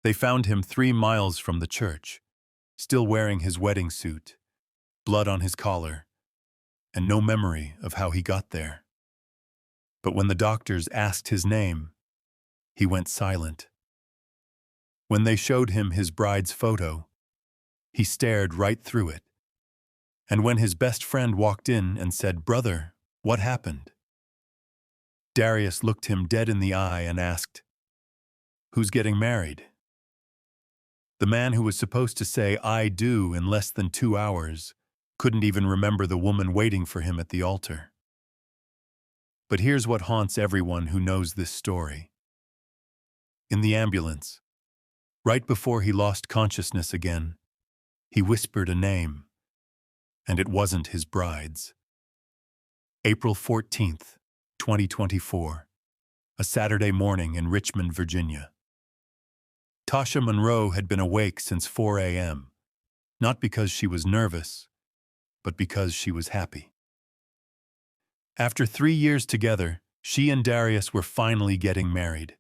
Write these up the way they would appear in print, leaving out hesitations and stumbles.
They found him 3 miles from the church, still wearing his wedding suit, blood on his collar, and no memory of how he got there. But when the doctors asked his name, he went silent. When they showed him his bride's photo, he stared right through it. And when his best friend walked in and said, "Brother, what happened?" Darius looked him dead in the eye and asked, "Who's getting married?" The man who was supposed to say, "I do," in less than 2 hours, couldn't even remember the woman waiting for him at the altar. But here's what haunts everyone who knows this story. In the ambulance, right before he lost consciousness again, he whispered a name, and it wasn't his bride's. April 14th, 2024, a Saturday morning in Richmond, Virginia. Tasha Monroe had been awake since 4 a.m., not because she was nervous, but because she was happy. After 3 years together, she and Darius were finally getting married.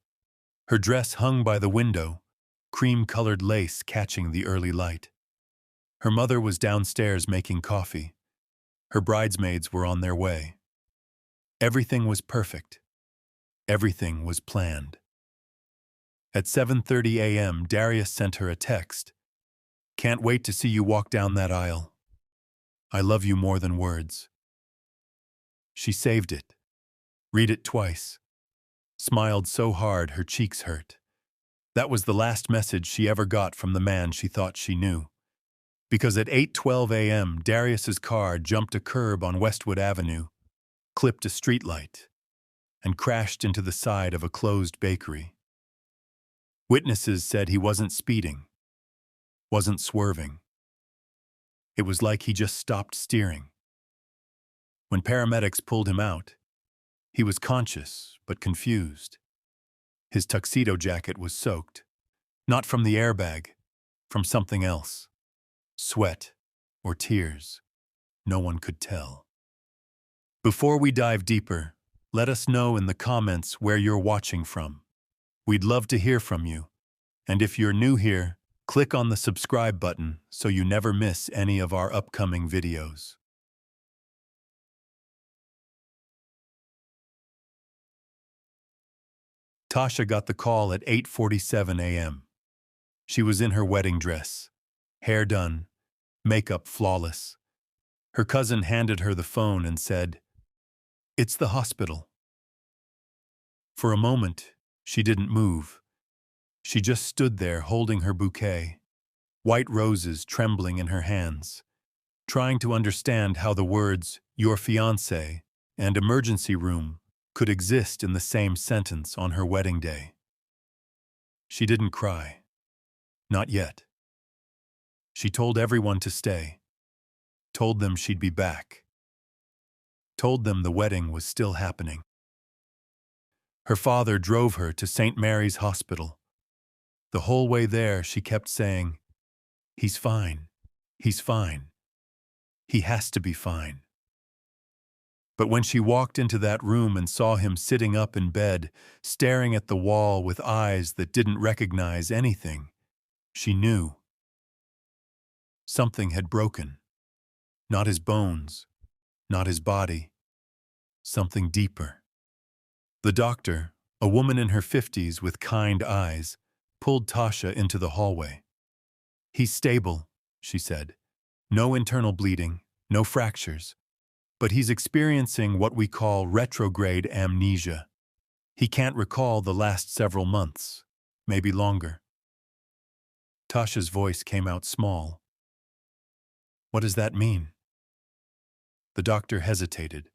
Her dress hung by the window, cream-colored lace catching the early light. Her mother was downstairs making coffee. Her bridesmaids were on their way. Everything was perfect. Everything was planned. At 7:30 a.m., Darius sent her a text. "Can't wait to see you walk down that aisle. I love you more than words." She saved it, read it twice, smiled so hard her cheeks hurt. That was the last message she ever got from the man she thought she knew. Because at 8:12 a.m., Darius's car jumped a curb on Westwood Avenue, clipped a streetlight, and crashed into the side of a closed bakery. Witnesses said he wasn't speeding, wasn't swerving. It was like he just stopped steering. When paramedics pulled him out, he was conscious but confused. His tuxedo jacket was soaked, not from the airbag, from something else. Sweat or tears, no one could tell. Before we dive deeper, let us know in the comments where you're watching from. We'd love to hear from you. And if you're new here, click on the subscribe button so you never miss any of our upcoming videos. Tasha got the call at 8:47 a.m. She was in her wedding dress, hair done, makeup flawless. Her cousin handed her the phone and said, "It's the hospital." For a moment, she didn't move. She just stood there holding her bouquet, white roses trembling in her hands, trying to understand how the words, "your fiancé" and "emergency room" could exist in the same sentence on her wedding day. She didn't cry. Not yet. She told everyone to stay. Told them she'd be back. Told them the wedding was still happening. Her father drove her to St. Mary's Hospital. The whole way there, she kept saying, "He's fine. He's fine. He has to be fine." But when she walked into that room and saw him sitting up in bed, staring at the wall with eyes that didn't recognize anything, she knew. Something had broken. Not his bones, not his body. Something deeper. The doctor, a woman in her 50s with kind eyes, pulled Tasha into the hallway. "He's stable," she said. "No internal bleeding, no fractures. But he's experiencing what we call retrograde amnesia. He can't recall the last several months, maybe longer." Tasha's voice came out small. "What does that mean?" The doctor hesitated.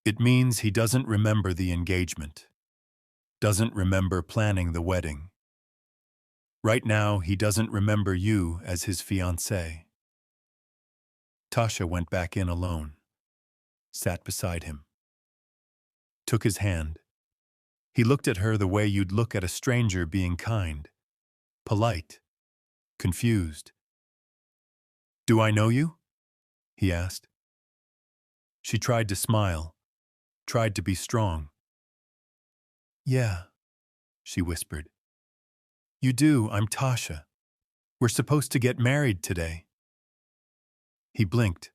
"It means he doesn't remember the engagement, doesn't remember planning the wedding. Right now, he doesn't remember you as his fiancée." Tasha went back in alone, sat beside him, took his hand. He looked at her the way you'd look at a stranger being kind, polite, confused. "Do I know you?" he asked. She tried to smile, tried to be strong. "Yeah," she whispered. You do, I'm Tasha. We're supposed to get married today. He blinked,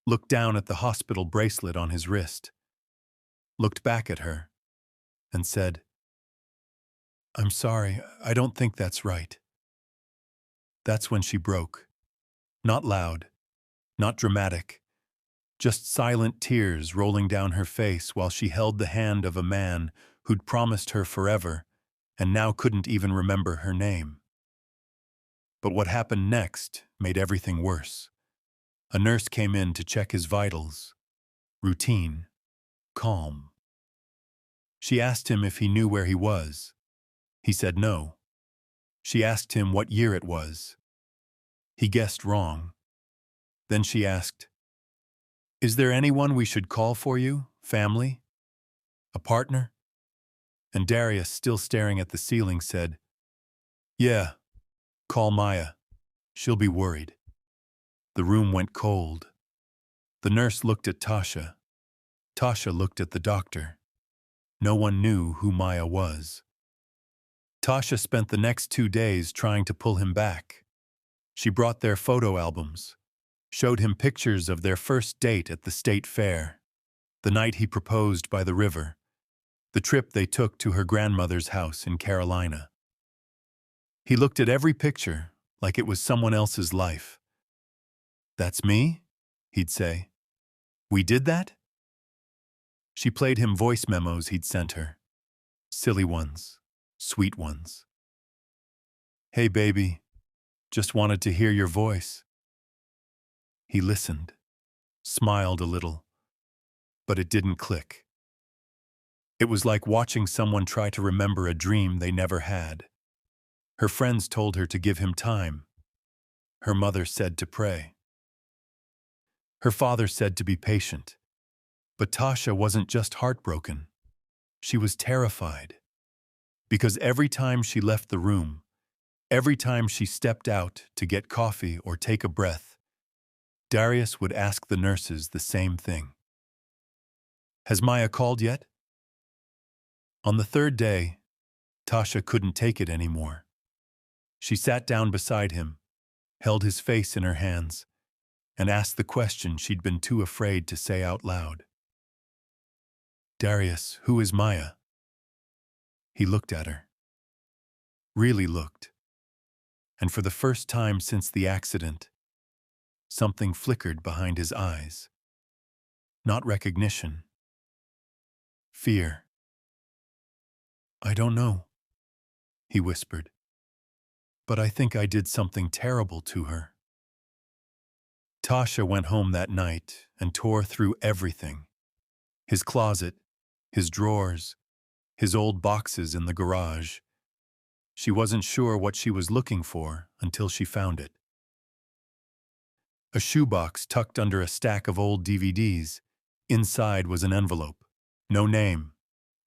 looked down at the hospital bracelet on his wrist, looked back at her, and said, I'm sorry, I don't think that's right. That's when she broke. Not loud, not dramatic, just silent tears rolling down her face while she held the hand of a man who'd promised her forever and now couldn't even remember her name. But what happened next made everything worse. A nurse came in to check his vitals. Routine. Calm. She asked him if he knew where he was. He said no. She asked him what year it was. He guessed wrong. Then she asked, Is there anyone we should call for you? Family? A partner? And Darius, still staring at the ceiling, said, Yeah, call Maya. She'll be worried. The room went cold. The nurse looked at Tasha. Tasha looked at the doctor. No one knew who Maya was. Tasha spent the next 2 days trying to pull him back. She brought their photo albums, showed him pictures of their first date at the state fair, the night he proposed by the river, the trip they took to her grandmother's house in Carolina. He looked at every picture like it was someone else's life. That's me? He'd say. We did that? She played him voice memos he'd sent her. Silly ones, sweet ones. Hey, baby, just wanted to hear your voice. He listened, smiled a little, but it didn't click. It was like watching someone try to remember a dream they never had. Her friends told her to give him time. Her mother said to pray. Her father said to be patient. But Tasha wasn't just heartbroken. She was terrified. Because every time she left the room, every time she stepped out to get coffee or take a breath, Darius would ask the nurses the same thing. Has Maya called yet? On the 3rd day, Tasha couldn't take it anymore. She sat down beside him, held his face in her hands, and asked the question she'd been too afraid to say out loud. Darius, who is Maya? He looked at her. Really looked. And for the first time since the accident, something flickered behind his eyes. Not recognition. Fear. I don't know, he whispered. But I think I did something terrible to her. Tasha went home that night and tore through everything. His closet, his drawers, his old boxes in the garage. She wasn't sure what she was looking for until she found it. A shoebox tucked under a stack of old DVDs. Inside was an envelope. No name,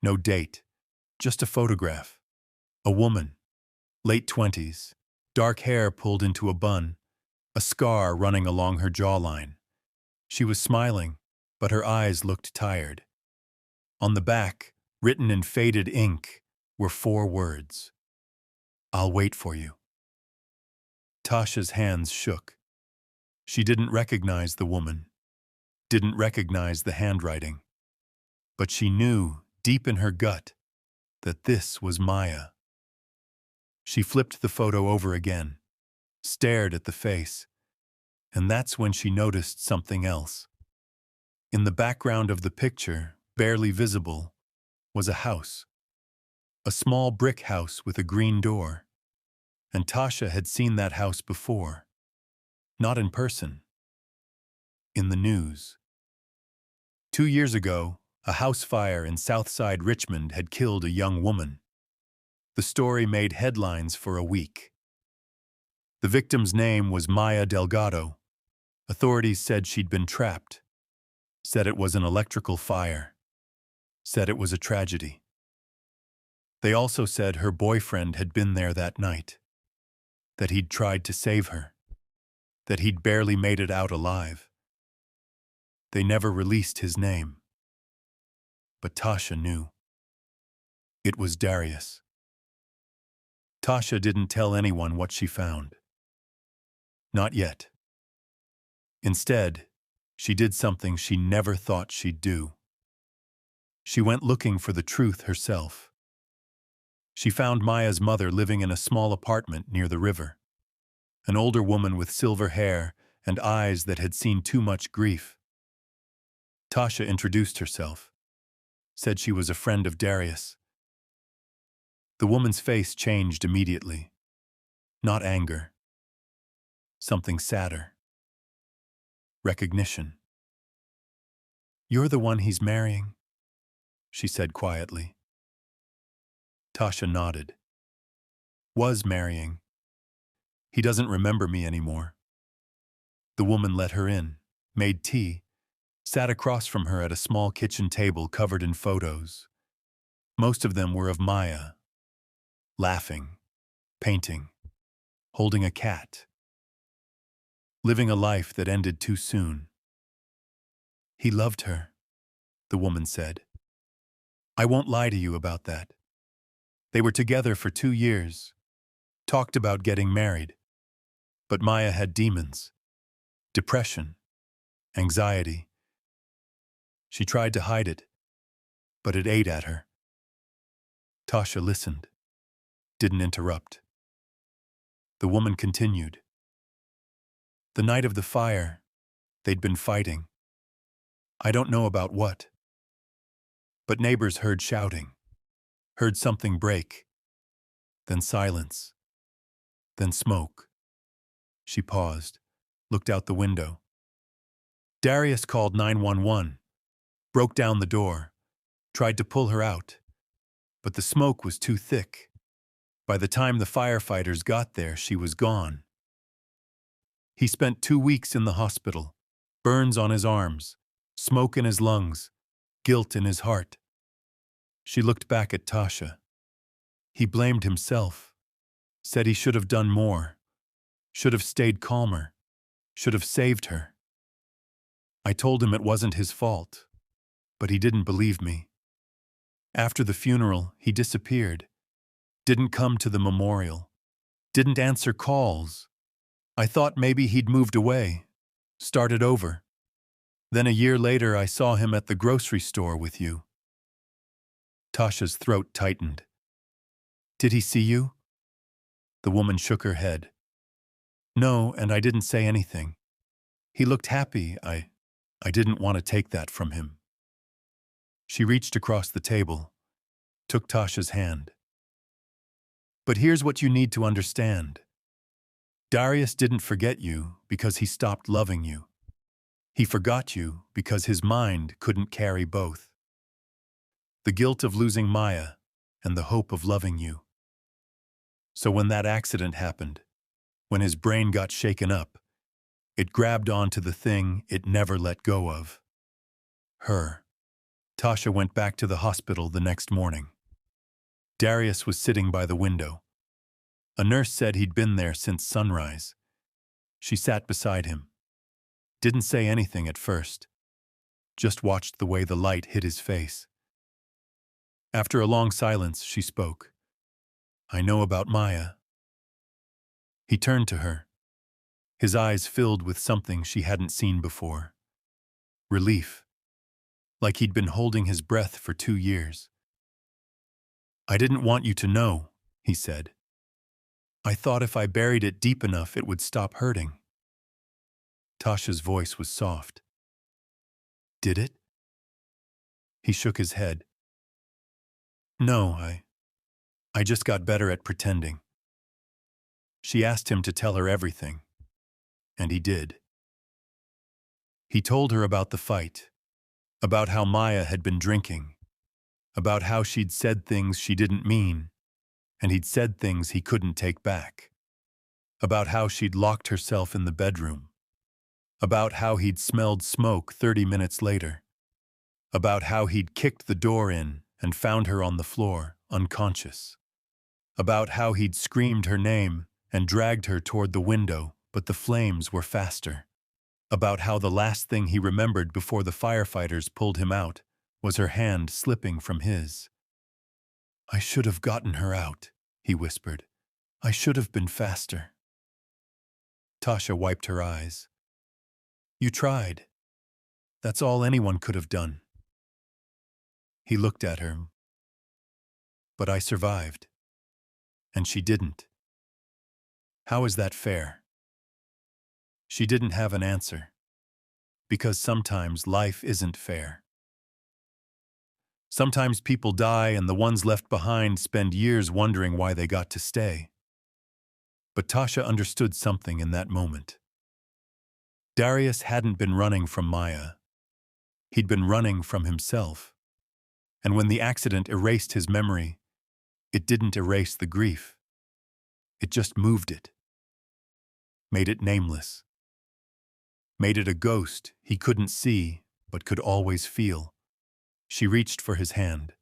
no date, just a photograph. A woman, late 20s, dark hair pulled into a bun, a scar running along her jawline. She was smiling, but her eyes looked tired. On the back, written in faded ink, were 4 words. I'll wait for you. Tasha's hands shook. She didn't recognize the woman, didn't recognize the handwriting. But she knew, deep in her gut, that this was Maya. She flipped the photo over again, stared at the face, and that's when she noticed something else. In the background of the picture, barely visible, was a house. A small brick house with a green door. And Tasha had seen that house before. Not in person. In the news. 2 years ago, a house fire in Southside Richmond had killed a young woman. The story made headlines for a week. The victim's name was Maya Delgado. Authorities said she'd been trapped. Said it was an electrical fire. Said it was a tragedy. They also said her boyfriend had been there that night. That he'd tried to save her. That he'd barely made it out alive. They never released his name. But Tasha knew. It was Darius. Tasha didn't tell anyone what she found. Not yet. Instead, she did something she never thought she'd do. She went looking for the truth herself. She found Maya's mother living in a small apartment near the river. An older woman with silver hair and eyes that had seen too much grief. Tasha introduced herself, said she was a friend of Darius. The woman's face changed immediately. Not anger. Something sadder. Recognition. "You're the one he's marrying," she said quietly. Tasha nodded. "Was marrying. He doesn't remember me anymore." The woman let her in, made tea, sat across from her at a small kitchen table covered in photos. Most of them were of Maya, laughing, painting, holding a cat, living a life that ended too soon. "He loved her," the woman said. "I won't lie to you about that. They were together for 2 years, talked about getting married. But Maya had demons, depression, anxiety. She tried to hide it, but it ate at her." Tasha listened, didn't interrupt. The woman continued. "The night of the fire, they'd been fighting. I don't know about what. But neighbors heard shouting, heard something break, then silence, then smoke." She paused, looked out the window. "Darius called 911, broke down the door, tried to pull her out, but the smoke was too thick. By the time the firefighters got there, she was gone. He spent 2 weeks in the hospital, burns on his arms, smoke in his lungs, guilt in his heart." She looked back at Tasha. "He blamed himself, said he should have done more, should have stayed calmer, should have saved her. I told him it wasn't his fault, but he didn't believe me. After the funeral, he disappeared, didn't come to the memorial, didn't answer calls. I thought maybe he'd moved away, started over. Then a year later, I saw him at the grocery store with you." Tasha's throat tightened. "Did he see you?" The woman shook her head. "No, and I didn't say anything. He looked happy. I didn't want to take that from him." She reached across the table, took Tasha's hand. "But here's what you need to understand. Darius didn't forget you because he stopped loving you. He forgot you because his mind couldn't carry both. The guilt of losing Maya and the hope of loving you. So when that accident happened, when his brain got shaken up, it grabbed onto the thing it never let go of. Her." Tasha went back to the hospital the next morning. Darius was sitting by the window. A nurse said he'd been there since sunrise. She sat beside him. Didn't say anything at first. Just watched the way the light hit his face. After a long silence, she spoke. "I know about Maya." He turned to her, his eyes filled with something she hadn't seen before. Relief, like he'd been holding his breath for 2 years. "I didn't want you to know," he said. "I thought if I buried it deep enough, it would stop hurting." Tasha's voice was soft. "Did it?" He shook his head. "No, I just got better at pretending." She asked him to tell her everything, and he did. He told her about the fight, about how Maya had been drinking, about how she'd said things she didn't mean, and he'd said things he couldn't take back, about how she'd locked herself in the bedroom, about how he'd smelled smoke 30 minutes later, about how he'd kicked the door in and found her on the floor, unconscious, about how he'd screamed her name and dragged her toward the window, but the flames were faster, about how the last thing he remembered before the firefighters pulled him out was her hand slipping from his. "I should have gotten her out," he whispered. I should have been faster. Tasha wiped her eyes. You tried. That's all anyone could have done. He looked at her. But I survived. And she didn't. How is that fair? She didn't have an answer. Because sometimes life isn't fair. Sometimes people die and the ones left behind spend years wondering why they got to stay. But Tasha understood something in that moment. Darius hadn't been running from Maya. He'd been running from himself. And when the accident erased his memory, it didn't erase the grief. It just moved it. Made it nameless. Made it a ghost he couldn't see but could always feel. She reached for his hand.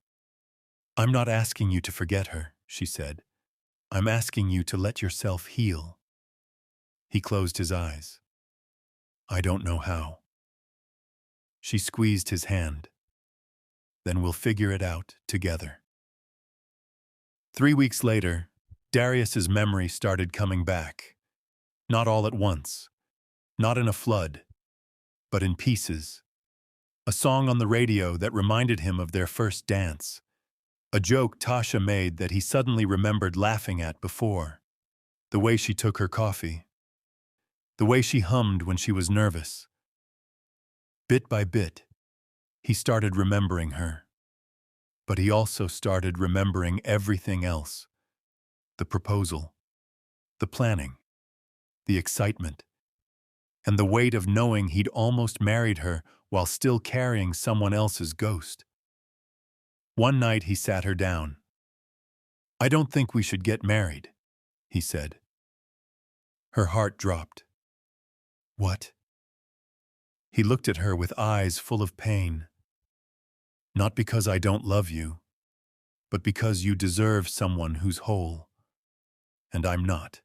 I'm not asking you to forget her, she said. I'm asking you to let yourself heal. He closed his eyes. I don't know how. She squeezed his hand. Then we'll figure it out together. 3 weeks later, Darius's memory started coming back. Not all at once. Not in a flood. But in pieces. A song on the radio that reminded him of their first dance. A joke Tasha made that he suddenly remembered laughing at before. The way she took her coffee. The way she hummed when she was nervous. Bit by bit, he started remembering her. But he also started remembering everything else. The proposal. The planning. The excitement. And the weight of knowing he'd almost married her while still carrying someone else's ghost. One night he sat her down. I don't think we should get married, he said. Her heart dropped. What? He looked at her with eyes full of pain. Not because I don't love you, but because you deserve someone who's whole. And I'm not.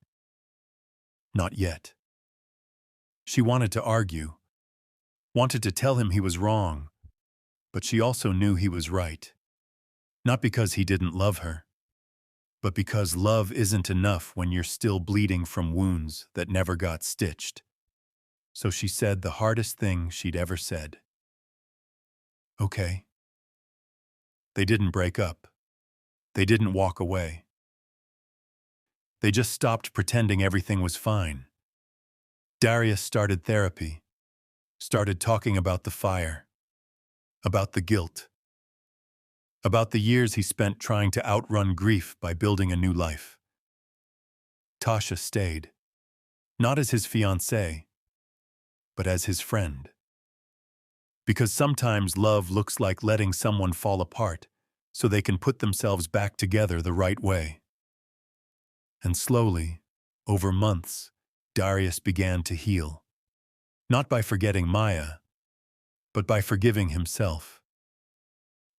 Not yet. She wanted to argue, wanted to tell him he was wrong, but she also knew he was right. Not because he didn't love her, but because love isn't enough when you're still bleeding from wounds that never got stitched. So she said the hardest thing she'd ever said. Okay. They didn't break up. They didn't walk away. They just stopped pretending everything was fine. Darius started therapy, started talking about the fire, about the guilt, about the years he spent trying to outrun grief by building a new life. Tasha stayed, not as his fiancée, but as his friend. Because sometimes love looks like letting someone fall apart so they can put themselves back together the right way. And slowly, over months, Darius began to heal. Not by forgetting Maya, but by forgiving himself.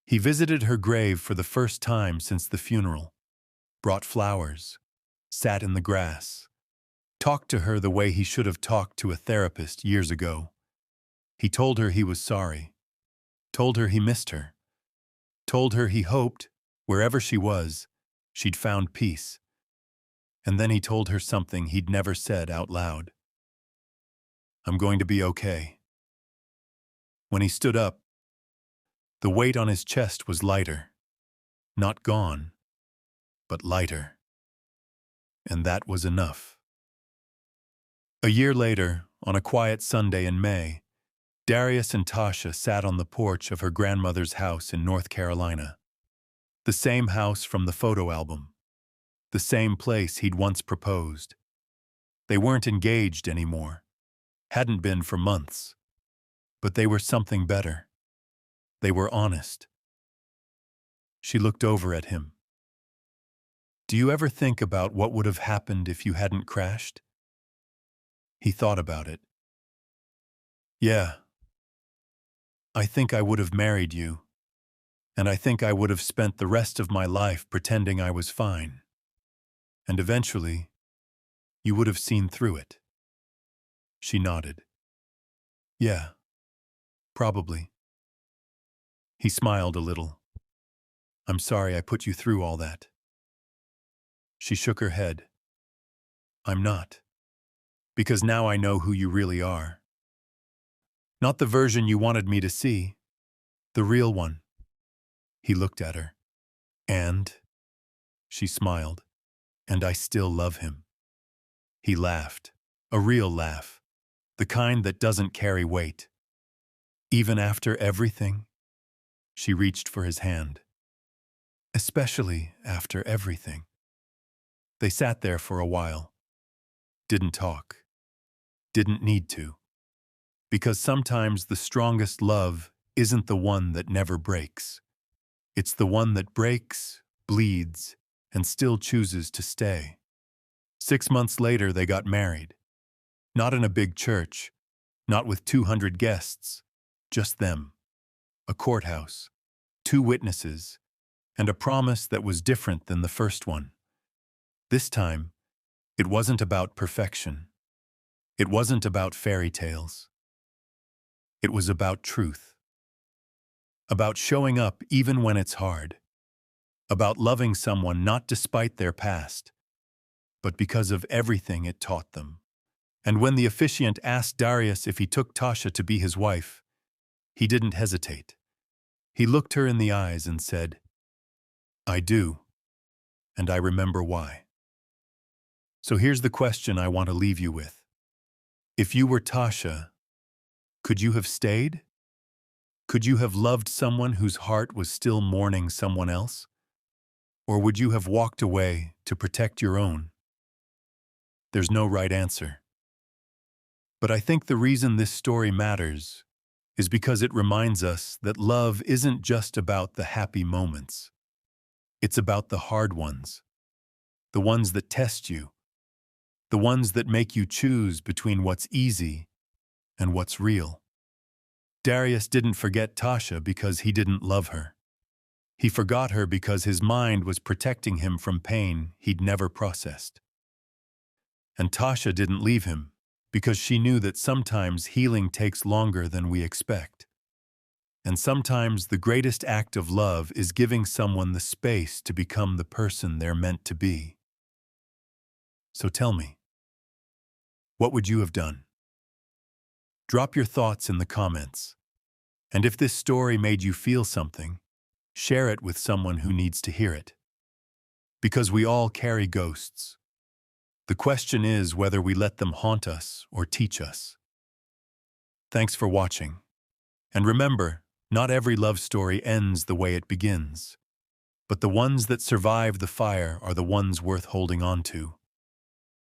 He visited her grave for the first time since the funeral, brought flowers, sat in the grass, talked to her the way he should have talked to a therapist years ago. He told her he was sorry, told her he missed her, told her he hoped, wherever she was, she'd found peace. And then he told her something he'd never said out loud. I'm going to be okay. When he stood up, the weight on his chest was lighter. Not gone, but lighter. And that was enough. A year later, on a quiet Sunday in May, Darius and Tasha sat on the porch of her grandmother's house in North Carolina. The same house from the photo album. The same place he'd once proposed. They weren't engaged anymore. Hadn't been for months. But they were something better. They were honest. She looked over at him. Do you ever think about what would have happened if you hadn't crashed? He thought about it. Yeah. I think I would have married you. And I think I would have spent the rest of my life pretending I was fine. And eventually, you would have seen through it. She nodded. Yeah, probably. He smiled a little. I'm sorry I put you through all that. She shook her head. I'm not. Because now I know who you really are. Not the version you wanted me to see, the real one. He looked at her. And? She smiled. And I still love him. He laughed. A real laugh. The kind that doesn't carry weight. Even after everything? She reached for his hand. Especially after everything. They sat there for a while. Didn't talk. Didn't need to. Because sometimes the strongest love isn't the one that never breaks. It's the one that breaks, bleeds, and still chooses to stay. 6 months later, they got married. Not in a big church, not with 200 guests, just them. A courthouse, 2 witnesses, and a promise that was different than the first one. This time, it wasn't about perfection. It wasn't about fairy tales. It was about truth. About showing up even when it's hard. About loving someone not despite their past, but because of everything it taught them. And when the officiant asked Darius if he took Tasha to be his wife, he didn't hesitate. He looked her in the eyes and said, I do, and I remember why. So here's the question I want to leave you with. If you were Tasha, could you have stayed? Could you have loved someone whose heart was still mourning someone else? Or would you have walked away to protect your own? There's no right answer. But I think the reason this story matters is because it reminds us that love isn't just about the happy moments. It's about the hard ones, the ones that test you, the ones that make you choose between what's easy and what's real. Darius didn't forget Tasha because he didn't love her. He forgot her because his mind was protecting him from pain he'd never processed. And Tasha didn't leave him because she knew that sometimes healing takes longer than we expect. And sometimes the greatest act of love is giving someone the space to become the person they're meant to be. So tell me, what would you have done? Drop your thoughts in the comments. And if this story made you feel something, share it with someone who needs to hear it. Because we all carry ghosts. The question is whether we let them haunt us or teach us. Thanks for watching. And remember, not every love story ends the way it begins. But the ones that survive the fire are the ones worth holding on to.